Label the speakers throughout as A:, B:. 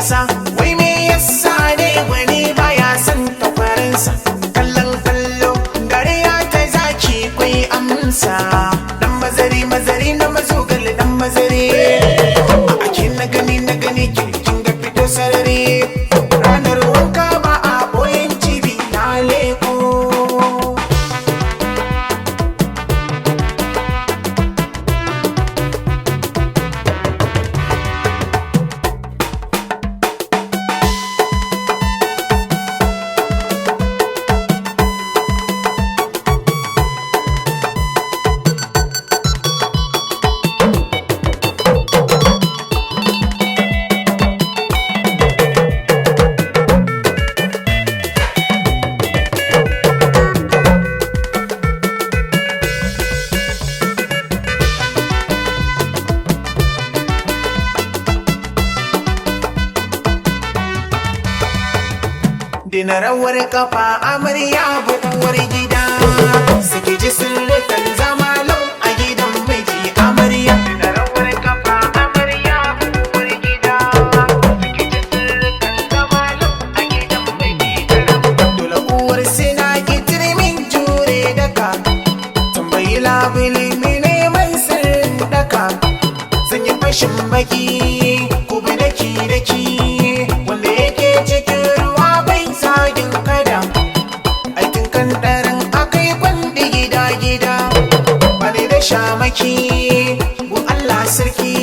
A: sa wai me yasa ne wani baya son tafarinsa kallon kallo dariya ta zaki kwai amsa dan mazari mazari na mazogal dan mazari ake na gani kin ga fito sarari ranar wanka ba a boyen cibi na leko Dina rawar kafa amarya buɗuwar gida suke ji sirrikan zama lau a gidan miji amarya. Dina rawar kafa amarya buɗuwar gida suke ji sirrikan zama lau a gidan miji dole uwar sina gitirmin jure daka tambayi labili mene mai sirrin daka sun yi fashin baki ku bi daki wanda yake cikin zagin kada aikin kan ɗarin akai kwandi gida bane da shamaki gun Allah sarki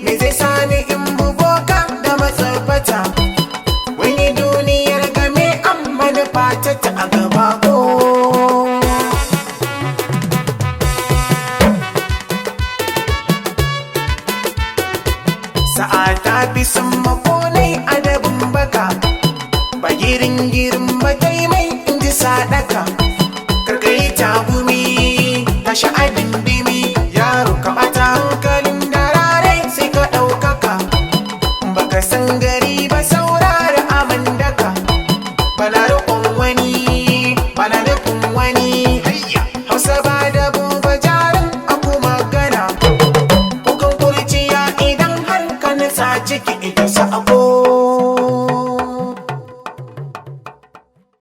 A: me zai sani in buboka da matsabata wani duniyar game amma da fatata a gaba ko sa'a ta fi sun makonai adabin baka ba girin ba ta yi mai inji sadaka karkai tagumi ta sha'adin dimi yaro ka bata hankalin darare sai ka ɗaukaka baka san gari ba saurara aman daka bana rukun wani hausa ba da buba jarin aku magana kukan kurciya idan har ka nasa ciki ita sa'abo